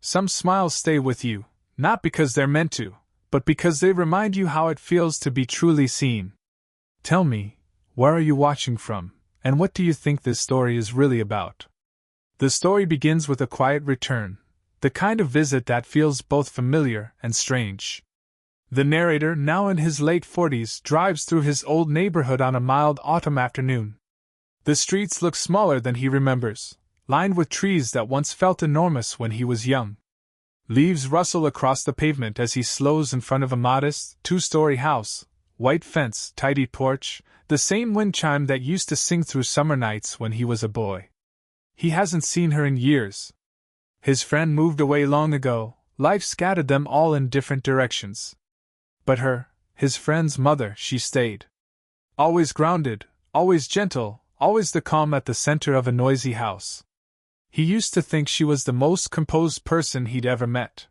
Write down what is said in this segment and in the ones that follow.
Some smiles stay with you, not because they're meant to, but because they remind you how it feels to be truly seen. Tell me, where are you watching from, and what do you think this story is really about? The story begins with a quiet return, the kind of visit that feels both familiar and strange. The narrator, now in his late 40s, drives through his old neighborhood on a mild autumn afternoon. The streets look smaller than he remembers, lined with trees that once felt enormous when he was young. Leaves rustle across the pavement as he slows in front of a modest, two-story house, white fence, tidy porch, the same wind chime that used to sing through summer nights when he was a boy. He hasn't seen her in years. His friend moved away long ago, life scattered them all in different directions. But her, his friend's mother, she stayed. Always grounded, always gentle, always the calm at the center of a noisy house. He used to think she was the most composed person he'd ever met.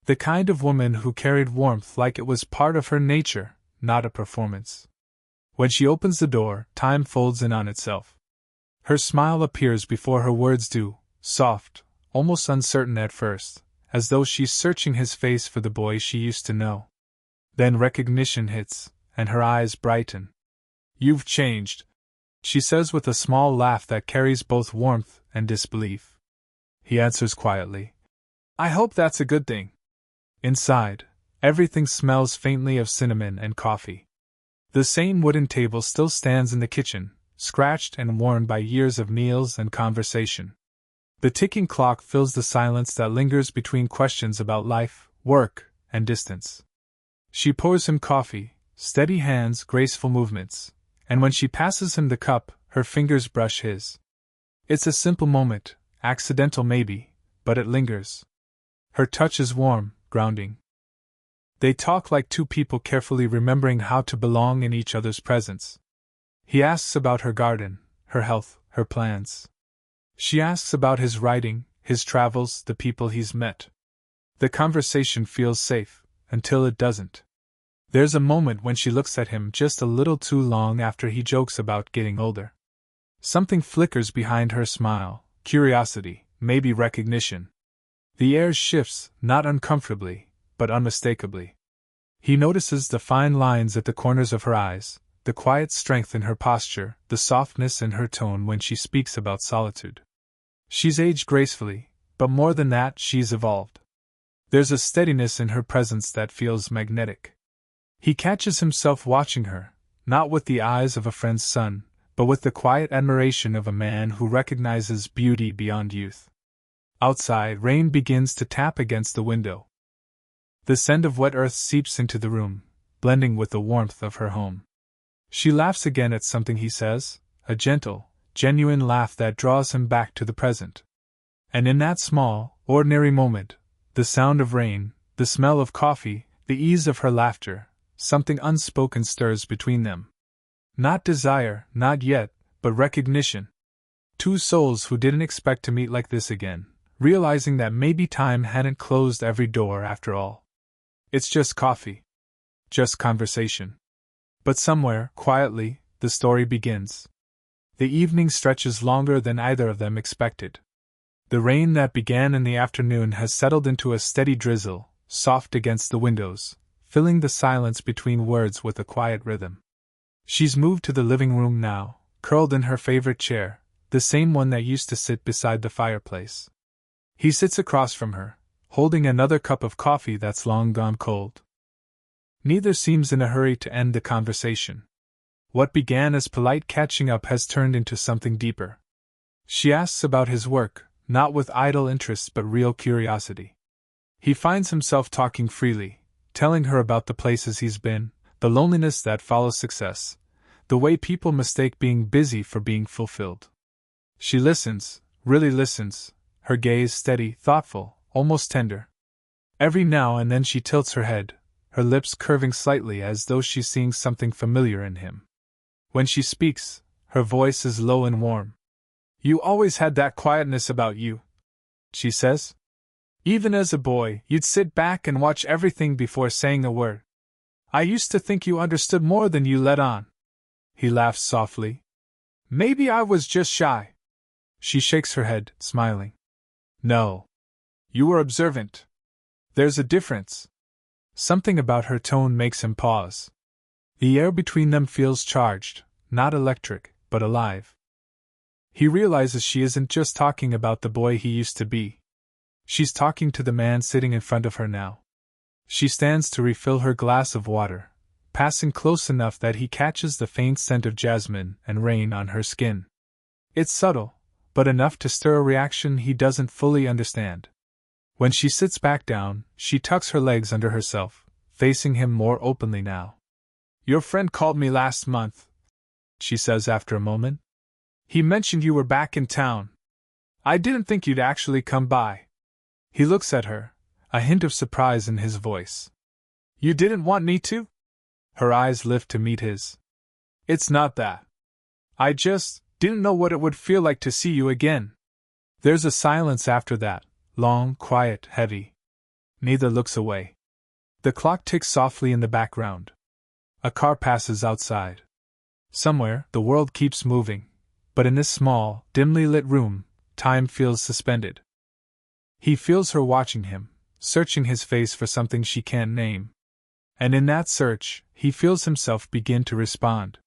The kind of woman who carried warmth like it was part of her nature, not a performance. When she opens the door, time folds in on itself. Her smile appears before her words do, soft, almost uncertain at first, as though she's searching his face for the boy she used to know. Then recognition hits, and her eyes brighten. "You've changed," she says with a small laugh that carries both warmth and disbelief. He answers quietly, "I hope that's a good thing." Inside, everything smells faintly of cinnamon and coffee. The same wooden table still stands in the kitchen, scratched and worn by years of meals and conversation. The ticking clock fills the silence that lingers between questions about life, work, and distance. She pours him coffee, steady hands, graceful movements, and when she passes him the cup, her fingers brush his. It's a simple moment, accidental maybe, but it lingers. Her touch is warm, grounding. They talk like two people carefully remembering how to belong in each other's presence. He asks about her garden, her health, her plans. She asks about his writing, his travels, the people he's met. The conversation feels safe, until it doesn't. There's a moment when she looks at him just a little too long after he jokes about getting older. Something flickers behind her smile, curiosity, maybe recognition. The air shifts, not uncomfortably, but unmistakably. He notices the fine lines at the corners of her eyes, the quiet strength in her posture, the softness in her tone when she speaks about solitude. She's aged gracefully, but more than that, she's evolved. There's a steadiness in her presence that feels magnetic. He catches himself watching her, not with the eyes of a friend's son, but with the quiet admiration of a man who recognizes beauty beyond youth. Outside, rain begins to tap against the window. The scent of wet earth seeps into the room, blending with the warmth of her home. She laughs again at something he says, a gentle, genuine laugh that draws him back to the present. And in that small, ordinary moment, the sound of rain, the smell of coffee, the ease of her laughter, something unspoken stirs between them. Not desire, not yet, but recognition. Two souls who didn't expect to meet like this again, realizing that maybe time hadn't closed every door after all. It's just coffee. Just conversation. But somewhere, quietly, the story begins. The evening stretches longer than either of them expected. The rain that began in the afternoon has settled into a steady drizzle, soft against the windows, filling the silence between words with a quiet rhythm. She's moved to the living room now, curled in her favorite chair, the same one that used to sit beside the fireplace. He sits across from her, holding another cup of coffee that's long gone cold. Neither seems in a hurry to end the conversation. What began as polite catching up has turned into something deeper. She asks about his work, not with idle interest but real curiosity. He finds himself talking freely, telling her about the places he's been, the loneliness that follows success, the way people mistake being busy for being fulfilled. She listens, really listens, her gaze steady, thoughtful, almost tender. Every now and then she tilts her head, her lips curving slightly as though she's seeing something familiar in him. When she speaks, her voice is low and warm. "You always had that quietness about you," she says. "Even as a boy, you'd sit back and watch everything before saying a word. I used to think you understood more than you let on." He laughs softly. "Maybe I was just shy." She shakes her head, smiling. "No. You were observant. There's a difference. Something about her tone makes him pause. The air between them feels charged, not electric, but alive. He realizes she isn't just talking about the boy he used to be. She's talking to the man sitting in front of her now. She stands to refill her glass of water, passing close enough that he catches the faint scent of jasmine and rain on her skin. It's subtle, but enough to stir a reaction he doesn't fully understand. When she sits back down, she tucks her legs under herself, facing him more openly now. Your friend called me last month, she says after a moment. He mentioned you were back in town. I didn't think you'd actually come by. He looks at her, a hint of surprise in his voice. You didn't want me to? Her eyes lift to meet his. It's not that. I just didn't know what it would feel like to see you again. There's a silence after that, long, quiet, heavy. Neither looks away. The clock ticks softly in the background. A car passes outside. Somewhere, the world keeps moving, but in this small, dimly lit room, time feels suspended. He feels her watching him, searching his face for something she can't name. And in that search, he feels himself begin to respond.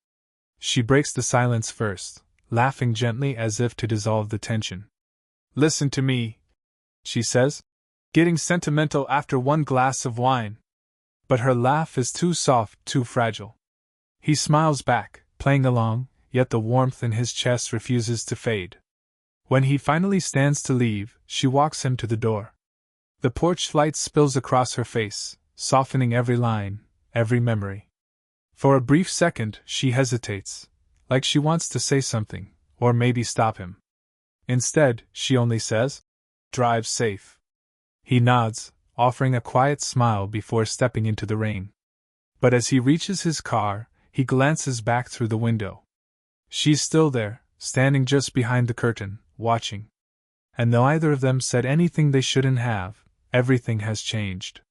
She breaks the silence first, laughing gently as if to dissolve the tension. Listen to me, she says, getting sentimental after one glass of wine. But her laugh is too soft, too fragile. He smiles back, playing along, yet the warmth in his chest refuses to fade. When he finally stands to leave, she walks him to the door. The porch light spills across her face, softening every line, every memory. For a brief second, she hesitates, like she wants to say something, or maybe stop him. Instead, she only says, "Drive safe." He nods, offering a quiet smile before stepping into the rain. But as he reaches his car, he glances back through the window. She's still there, standing just behind the curtain, watching. And though either of them said anything they shouldn't have, everything has changed.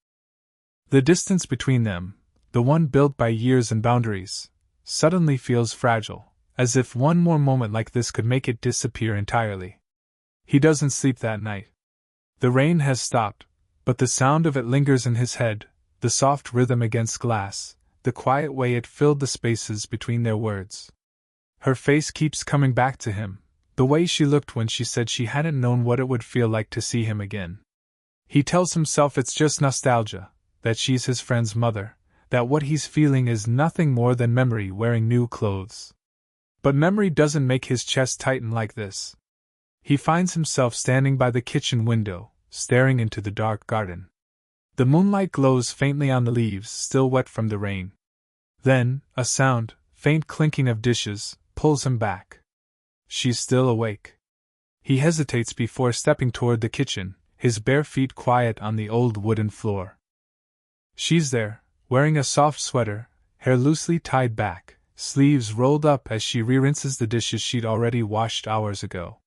The distance between them, the one built by years and boundaries, suddenly feels fragile, as if one more moment like this could make it disappear entirely. He doesn't sleep that night. The rain has stopped, but the sound of it lingers in his head, the soft rhythm against glass, the quiet way it filled the spaces between their words. Her face keeps coming back to him, the way she looked when she said she hadn't known what it would feel like to see him again. He tells himself it's just nostalgia, that she's his friend's mother, that what he's feeling is nothing more than memory wearing new clothes. But memory doesn't make his chest tighten like this. He finds himself standing by the kitchen window, staring into the dark garden. The moonlight glows faintly on the leaves still wet from the rain. Then, a sound, faint clinking of dishes, pulls him back. She's still awake. He hesitates before stepping toward the kitchen, his bare feet quiet on the old wooden floor. She's there, wearing a soft sweater, hair loosely tied back, sleeves rolled up as she re-rinses the dishes she'd already washed hours ago.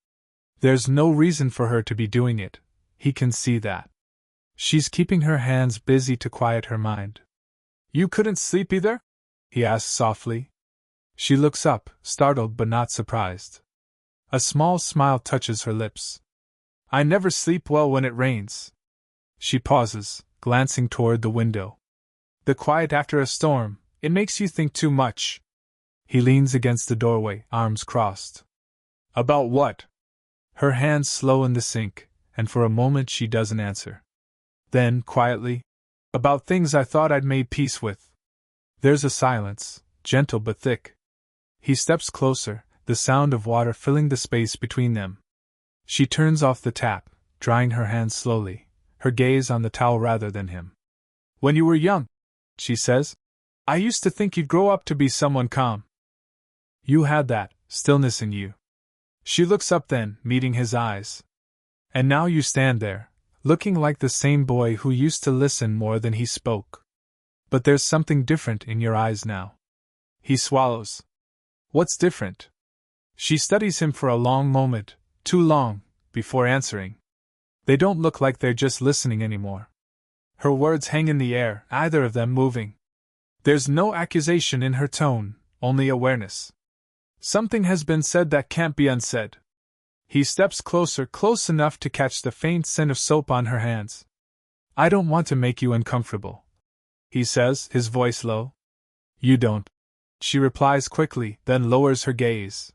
There's no reason for her to be doing it, he can see that. She's keeping her hands busy to quiet her mind. You couldn't sleep either? He asks softly. She looks up, startled but not surprised. A small smile touches her lips. I never sleep well when it rains. She pauses, glancing toward the window. The quiet after a storm, it makes you think too much. He leans against the doorway, arms crossed. About what? Her hands slow in the sink, and for a moment she doesn't answer. Then, quietly, about things I thought I'd made peace with. There's a silence, gentle but thick. He steps closer, the sound of water filling the space between them. She turns off the tap, drying her hands slowly, her gaze on the towel rather than him. When you were young, she says, I used to think you'd grow up to be someone calm. You had that stillness in you. She looks up then, meeting his eyes. And now you stand there, looking like the same boy who used to listen more than he spoke. But there's something different in your eyes now. He swallows. What's different? She studies him for a long moment, too long, before answering. They don't look like they're just listening anymore. Her words hang in the air, either of them moving. There's no accusation in her tone, only awareness. Something has been said that can't be unsaid. He steps closer, close enough to catch the faint scent of soap on her hands. I don't want to make you uncomfortable, he says, his voice low. You don't, she replies quickly, then lowers her gaze.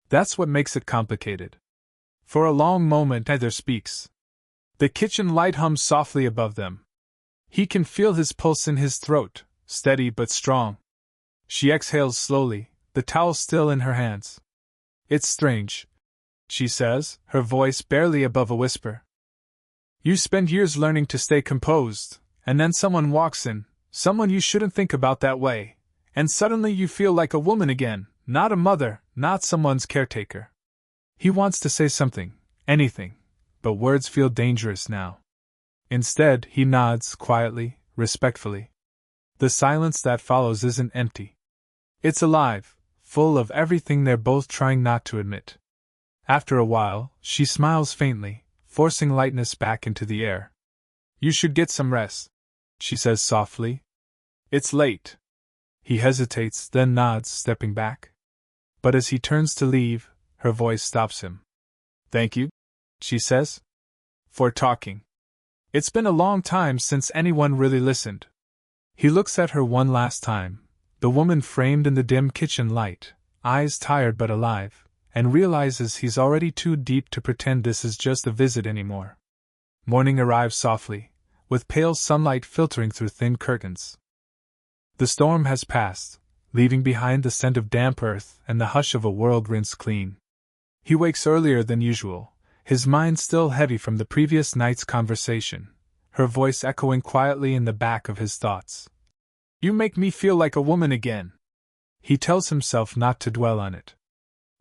That's what makes it complicated. For a long moment neither speaks. The kitchen light hums softly above them. He can feel his pulse in his throat, steady but strong. She exhales slowly, the towel still in her hands. It's strange, she says, her voice barely above a whisper. You spend years learning to stay composed, and then someone walks in, someone you shouldn't think about that way, and suddenly you feel like a woman again, not a mother, not someone's caretaker. He wants to say something, anything, but words feel dangerous now. Instead, he nods, quietly, respectfully. The silence that follows isn't empty. It's alive, full of everything they're both trying not to admit. After a while, she smiles faintly, forcing lightness back into the air. You should get some rest, she says softly. It's late. He hesitates, then nods, stepping back. But as he turns to leave, her voice stops him. Thank you, she says, for talking. It's been a long time since anyone really listened. He looks at her one last time, the woman framed in the dim kitchen light, eyes tired but alive, and realizes he's already too deep to pretend this is just a visit anymore. Morning arrives softly, with pale sunlight filtering through thin curtains. The storm has passed, leaving behind the scent of damp earth and the hush of a world rinsed clean. He wakes earlier than usual, his mind still heavy from the previous night's conversation, her voice echoing quietly in the back of his thoughts. You make me feel like a woman again. He tells himself not to dwell on it.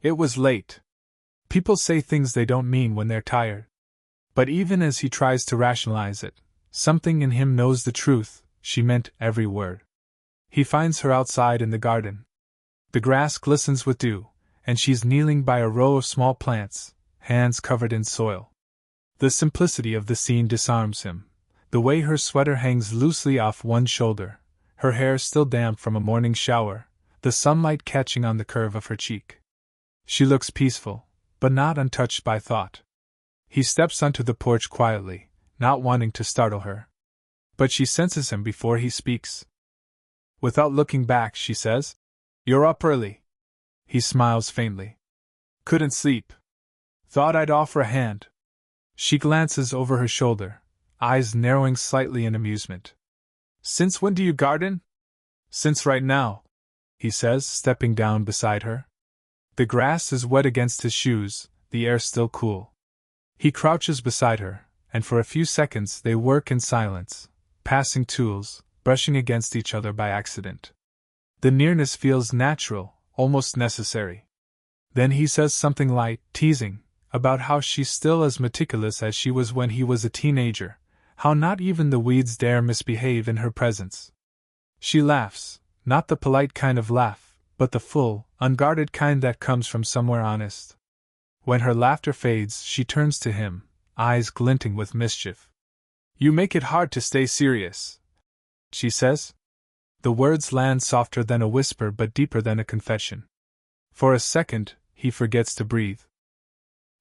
It was late. People say things they don't mean when they're tired. But even as he tries to rationalize it, something in him knows the truth, she meant every word. He finds her outside in the garden. The grass glistens with dew, and she's kneeling by a row of small plants, hands covered in soil. The simplicity of the scene disarms him, the way her sweater hangs loosely off one shoulder, her hair still damp from a morning shower, the sunlight catching on the curve of her cheek. She looks peaceful, but not untouched by thought. He steps onto the porch quietly, not wanting to startle her. But she senses him before he speaks. Without looking back, she says, You're up early. He smiles faintly. Couldn't sleep. Thought I'd offer a hand. She glances over her shoulder, eyes narrowing slightly in amusement. Since when do you garden? Since right now, he says, stepping down beside her. The grass is wet against his shoes, the air still cool. He crouches beside her, and for a few seconds they work in silence, passing tools, brushing against each other by accident. The nearness feels natural, almost necessary. Then he says something light, teasing, about how she's still as meticulous as she was when he was a teenager, how not even the weeds dare misbehave in her presence. She laughs, not the polite kind of laugh, but the full, unguarded kind that comes from somewhere honest. When her laughter fades, she turns to him, eyes glinting with mischief. You make it hard to stay serious, she says. The words land softer than a whisper but deeper than a confession. For a second, he forgets to breathe.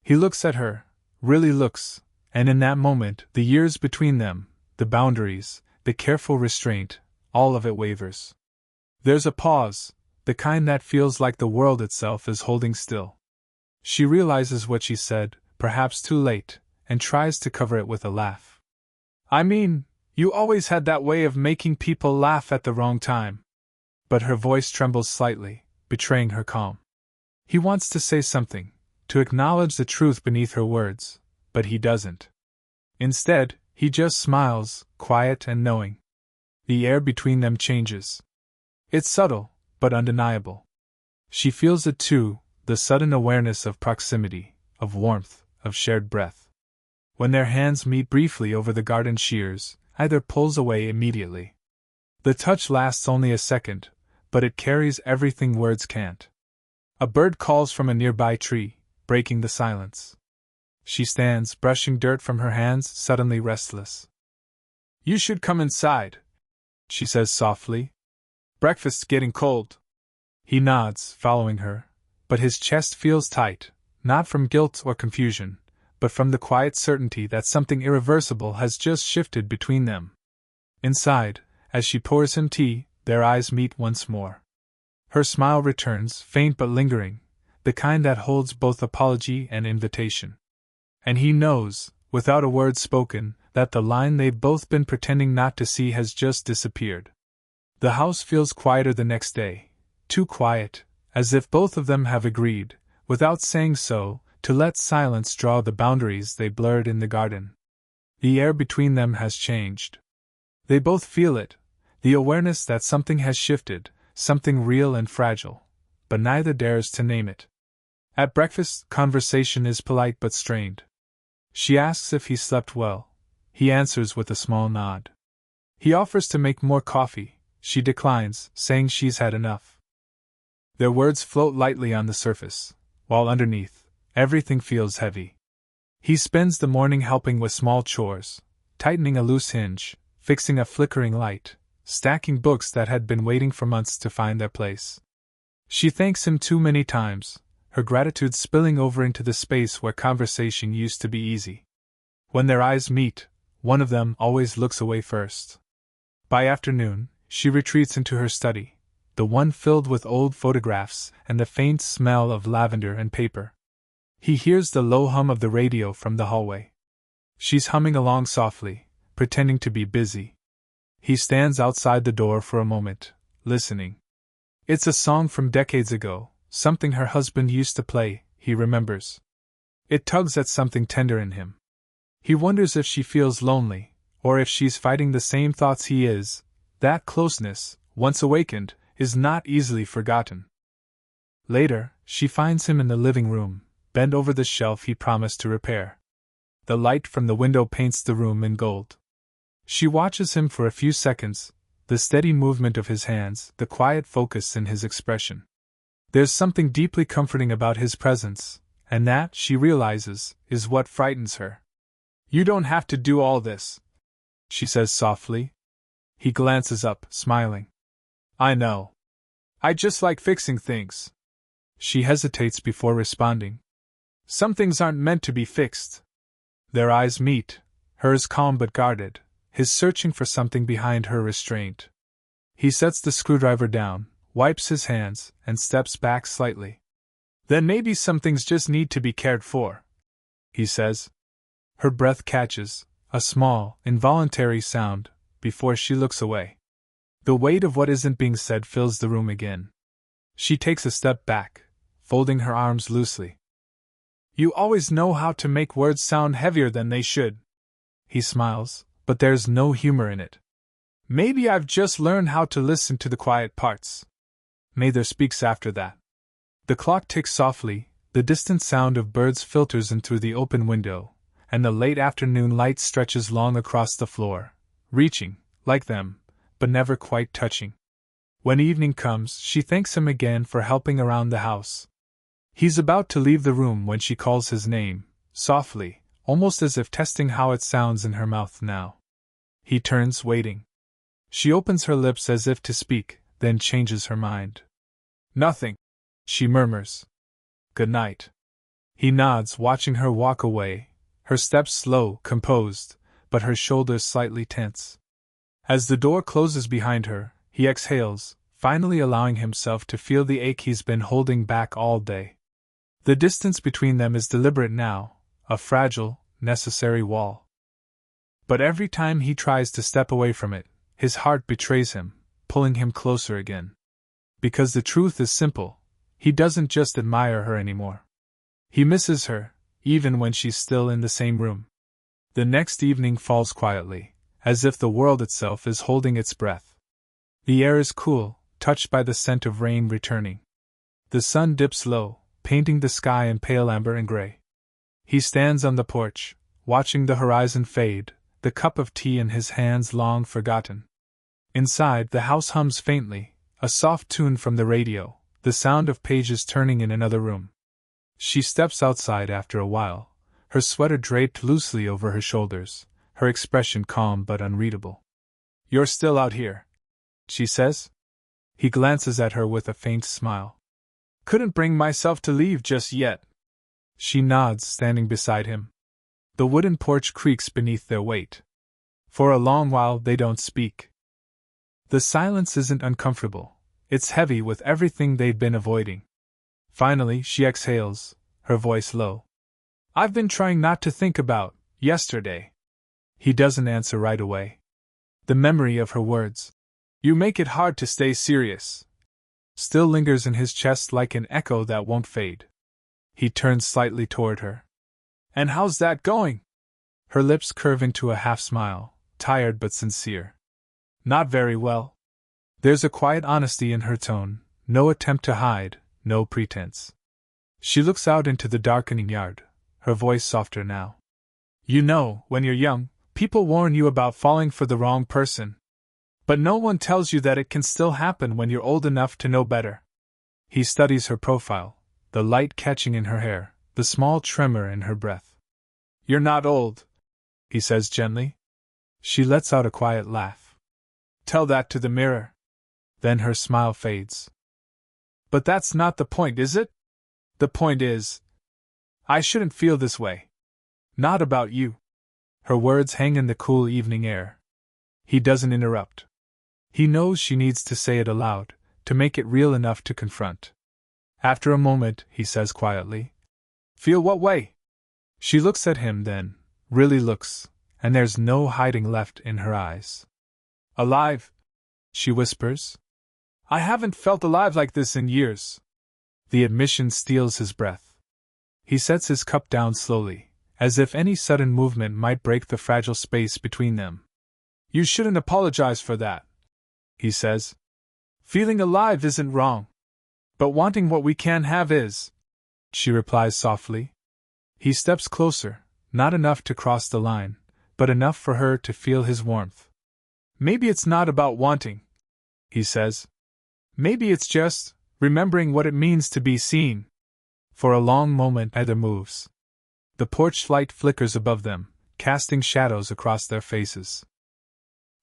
He looks at her, really looks, and in that moment, the years between them, the boundaries, the careful restraint, all of it wavers. There's a pause, the kind that feels like the world itself is holding still. She realizes what she said, perhaps too late, and tries to cover it with a laugh. I mean, you always had that way of making people laugh at the wrong time. But her voice trembles slightly, betraying her calm. He wants to say something, to acknowledge the truth beneath her words, but he doesn't. Instead, he just smiles, quiet and knowing. The air between them changes. It's subtle, but undeniable. She feels it too, the sudden awareness of proximity, of warmth, of shared breath. When their hands meet briefly over the garden shears, either pulls away immediately. The touch lasts only a second, but it carries everything words can't. A bird calls from a nearby tree, breaking the silence. She stands, brushing dirt from her hands, suddenly restless. You should come inside, she says softly. Breakfast's getting cold. He nods, following her, but his chest feels tight, not from guilt or confusion, but from the quiet certainty that something irreversible has just shifted between them. Inside, as she pours him tea, their eyes meet once more. Her smile returns, faint but lingering, the kind that holds both apology and invitation. And he knows, without a word spoken, that the line they've both been pretending not to see has just disappeared. The house feels quieter the next day, too quiet, as if both of them have agreed, without saying so, to let silence draw the boundaries they blurred in the garden. The air between them has changed. They both feel it, the awareness that something has shifted, something real and fragile, but neither dares to name it. At breakfast, conversation is polite but strained. She asks if he slept well. He answers with a small nod. He offers to make more coffee. She declines, saying she's had enough. Their words float lightly on the surface, while underneath, everything feels heavy. He spends the morning helping with small chores, tightening a loose hinge, fixing a flickering light, stacking books that had been waiting for months to find their place. She thanks him too many times, her gratitude spilling over into the space where conversation used to be easy. When their eyes meet, one of them always looks away first. By afternoon, she retreats into her study, the one filled with old photographs and the faint smell of lavender and paper. He hears the low hum of the radio from the hallway. She's humming along softly, pretending to be busy. He stands outside the door for a moment, listening. It's a song from decades ago, something her husband used to play, he remembers. It tugs at something tender in him. He wonders if she feels lonely, or if she's fighting the same thoughts he is. That closeness, once awakened, is not easily forgotten. Later, she finds him in the living room, bent over the shelf he promised to repair. The light from the window paints the room in gold. She watches him for a few seconds, the steady movement of his hands, the quiet focus in his expression. There's something deeply comforting about his presence, and that, she realizes, is what frightens her. "You don't have to do all this," she says softly. He glances up, smiling. "I know. I just like fixing things." She hesitates before responding. "Some things aren't meant to be fixed." Their eyes meet, hers calm but guarded, his searching for something behind her restraint. He sets the screwdriver down, wipes his hands, and steps back slightly. "Then maybe some things just need to be cared for," he says. Her breath catches, a small, involuntary sound, before she looks away. The weight of what isn't being said fills the room again. She takes a step back, folding her arms loosely. "You always know how to make words sound heavier than they should." He smiles, but there's no humor in it. "Maybe I've just learned how to listen to the quiet parts." Neither speaks after that. The clock ticks softly, the distant sound of birds filters in through the open window, and the late afternoon light stretches long across the floor, reaching, like them, but never quite touching. When evening comes, she thanks him again for helping around the house. He's about to leave the room when she calls his name, softly, almost as if testing how it sounds in her mouth now. He turns, waiting. She opens her lips as if to speak, then changes her mind. "Nothing," she murmurs. "Good night." He nods, watching her walk away, her steps slow, composed, but her shoulders slightly tense. As the door closes behind her, he exhales, finally allowing himself to feel the ache he's been holding back all day. The distance between them is deliberate now, a fragile, necessary wall. But every time he tries to step away from it, his heart betrays him, pulling him closer again. Because the truth is simple, he doesn't just admire her anymore. He misses her, even when she's still in the same room. The next evening falls quietly, as if the world itself is holding its breath. The air is cool, touched by the scent of rain returning. The sun dips low, painting the sky in pale amber and gray. He stands on the porch, watching the horizon fade, the cup of tea in his hands long forgotten. Inside, the house hums faintly, a soft tune from the radio, the sound of pages turning in another room. She steps outside after a while, her sweater draped loosely over her shoulders, her expression calm but unreadable. "You're still out here," she says. He glances at her with a faint smile. "Couldn't bring myself to leave just yet." She nods, standing beside him. The wooden porch creaks beneath their weight. For a long while they don't speak. The silence isn't uncomfortable, it's heavy with everything they've been avoiding. Finally, she exhales, her voice low. I've been trying not to think about yesterday. He doesn't answer right away. The memory of her words, "You make it hard to stay serious," still lingers in his chest like an echo that won't fade. He turns slightly toward her. And how's that going? Her lips curve into a half smile, tired but sincere. Not very well. There's a quiet honesty in her tone, no attempt to hide, no pretense. She looks out into the darkening yard, her voice softer now. You know, when you're young, people warn you about falling for the wrong person. But no one tells you that it can still happen when you're old enough to know better. He studies her profile, the light catching in her hair, the small tremor in her breath. You're not old, he says gently. She lets out a quiet laugh. Tell that to the mirror. Then her smile fades. But that's not the point, is it? The point is, I shouldn't feel this way. Not about you. Her words hang in the cool evening air. He doesn't interrupt. He knows she needs to say it aloud, to make it real enough to confront. After a moment, he says quietly, Feel what way? She looks at him then, really looks, and there's no hiding left in her eyes. Alive, she whispers. I haven't felt alive like this in years. The admission steals his breath. He sets his cup down slowly, as if any sudden movement might break the fragile space between them. You shouldn't apologize for that, he says. Feeling alive isn't wrong. But wanting what we can have is, she replies softly. He steps closer, not enough to cross the line, but enough for her to feel his warmth. Maybe it's not about wanting, he says. Maybe it's just remembering what it means to be seen. For a long moment neither moves. The porch light flickers above them, casting shadows across their faces.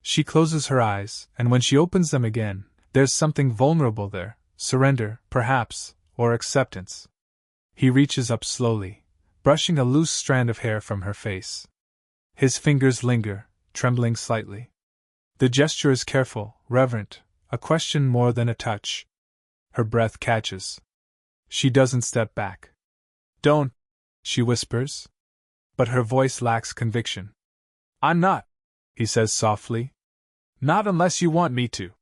She closes her eyes, and when she opens them again, there's something vulnerable there, surrender, perhaps, or acceptance. He reaches up slowly, brushing a loose strand of hair from her face. His fingers linger, trembling slightly. The gesture is careful, reverent, a question more than a touch. Her breath catches. She doesn't step back. Don't, she whispers. But her voice lacks conviction. I'm not, he says softly. Not unless you want me to.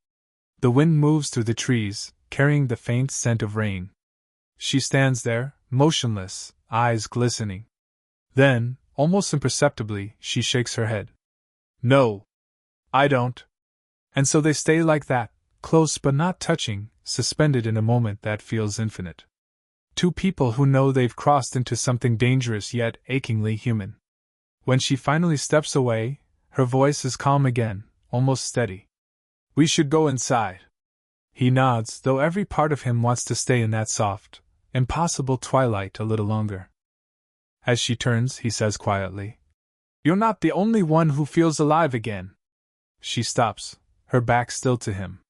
The wind moves through the trees, carrying the faint scent of rain. She stands there, motionless, eyes glistening. Then, almost imperceptibly, she shakes her head. No, I don't. And so they stay like that, close but not touching, suspended in a moment that feels infinite. Two people who know they've crossed into something dangerous yet achingly human. When she finally steps away, her voice is calm again, almost steady. We should go inside. He nods, though every part of him wants to stay in that soft, impossible twilight a little longer. As she turns, he says quietly, You're not the only one who feels alive again. She stops, her back still to him.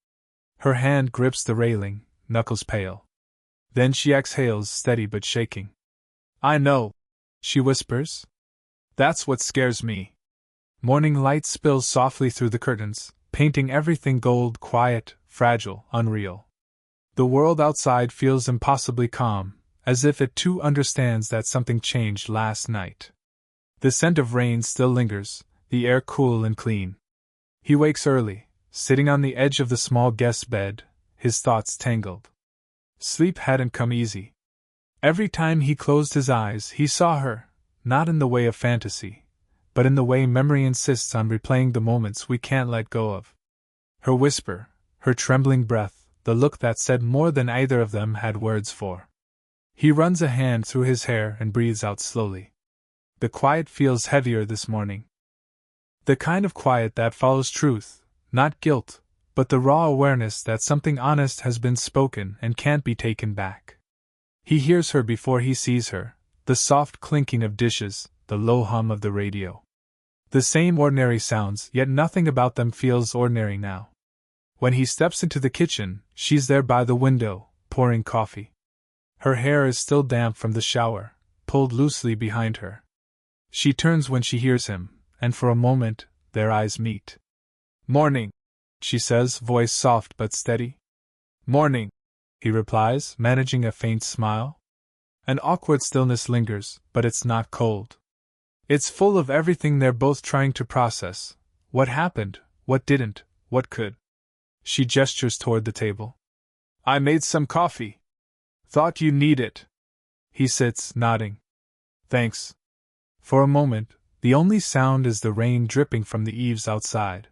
Her hand grips the railing, knuckles pale. Then she exhales, steady but shaking. I know, she whispers. That's what scares me. Morning light spills softly through the curtains, painting everything gold, quiet, fragile, unreal. The world outside feels impossibly calm, as if it too understands that something changed last night. The scent of rain still lingers, the air cool and clean. He wakes early, sitting on the edge of the small guest bed, his thoughts tangled. Sleep hadn't come easy. Every time he closed his eyes, he saw her, not in the way of fantasy, but in the way memory insists on replaying the moments we can't let go of. Her whisper, her trembling breath, the look that said more than either of them had words for. He runs a hand through his hair and breathes out slowly. The quiet feels heavier this morning. The kind of quiet that follows truth, not guilt, but the raw awareness that something honest has been spoken and can't be taken back. He hears her before he sees her, the soft clinking of dishes, the low hum of the radio. The same ordinary sounds, yet nothing about them feels ordinary now. When he steps into the kitchen, she's there by the window, pouring coffee. Her hair is still damp from the shower, pulled loosely behind her. She turns when she hears him, and for a moment, their eyes meet. "Morning," she says, voice soft but steady. "Morning," he replies, managing a faint smile. An awkward stillness lingers, but it's not cold. It's full of everything they're both trying to process. What happened, what didn't, what could. She gestures toward the table. "I made some coffee. Thought you'd need it." He sits, nodding. "Thanks." For a moment, the only sound is the rain dripping from the eaves outside.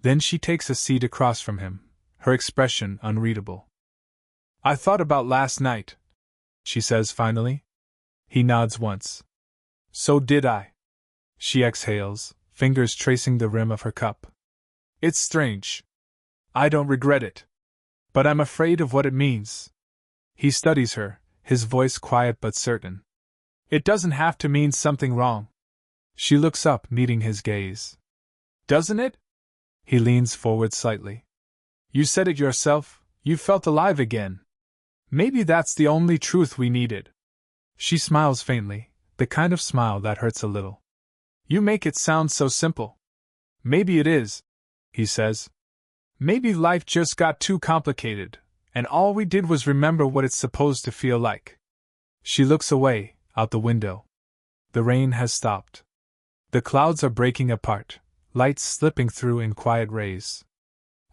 Then she takes a seat across from him, her expression unreadable. "I thought about last night," she says finally. He nods once. "So did I." She exhales, fingers tracing the rim of her cup. "It's strange. I don't regret it. But I'm afraid of what it means." He studies her, his voice quiet but certain. "It doesn't have to mean something wrong." She looks up, meeting his gaze. "Doesn't it?" He leans forward slightly. "You said it yourself, you felt alive again. Maybe that's the only truth we needed." She smiles faintly, the kind of smile that hurts a little. "You make it sound so simple." "Maybe it is," he says. "Maybe life just got too complicated, and all we did was remember what it's supposed to feel like." She looks away, out the window. The rain has stopped. The clouds are breaking apart, lights slipping through in quiet rays.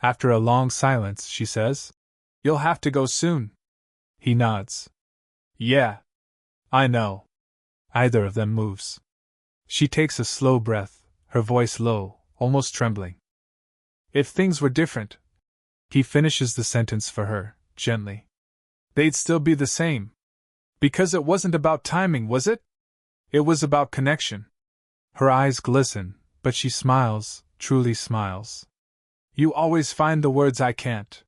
After a long silence, she says, "You'll have to go soon." He nods. "Yeah. I know." Either of them moves. She takes a slow breath, her voice low, almost trembling. "If things were different," he finishes the sentence for her, gently, "they'd still be the same. Because it wasn't about timing, was it? It was about connection." Her eyes glisten, but she smiles, truly smiles. "You always find the words I can't."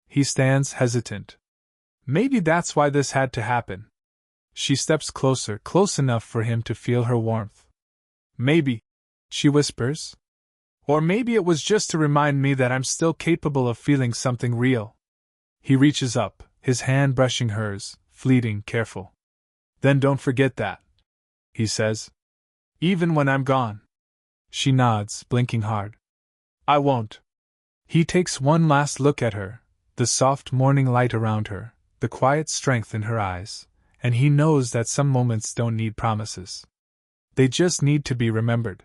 He stands hesitant. "Maybe that's why this had to happen." She steps closer, close enough for him to feel her warmth. "Maybe," she whispers. "Or maybe it was just to remind me that I'm still capable of feeling something real." He reaches up, his hand brushing hers, fleeting, careful. "Then don't forget that," he says. "Even when I'm gone." She nods, blinking hard. "I won't." He takes one last look at her, the soft morning light around her, the quiet strength in her eyes, and he knows that some moments don't need promises. They just need to be remembered.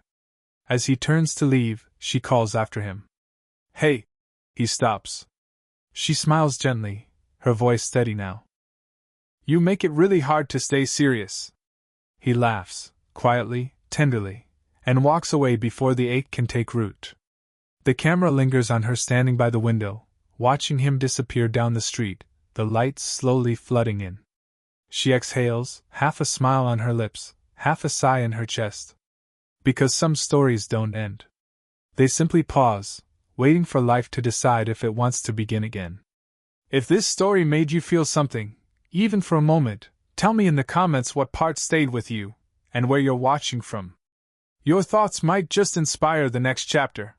As he turns to leave, she calls after him. "Hey!" He stops. She smiles gently, her voice steady now. "You make it really hard to stay serious." He laughs, quietly, tenderly, and walks away before the ache can take root. The camera lingers on her standing by the window, watching him disappear down the street, the lights slowly flooding in. She exhales, half a smile on her lips, half a sigh in her chest. Because some stories don't end. They simply pause, waiting for life to decide if it wants to begin again. If this story made you feel something, even for a moment, tell me in the comments what part stayed with you, and where you're watching from. Your thoughts might just inspire the next chapter.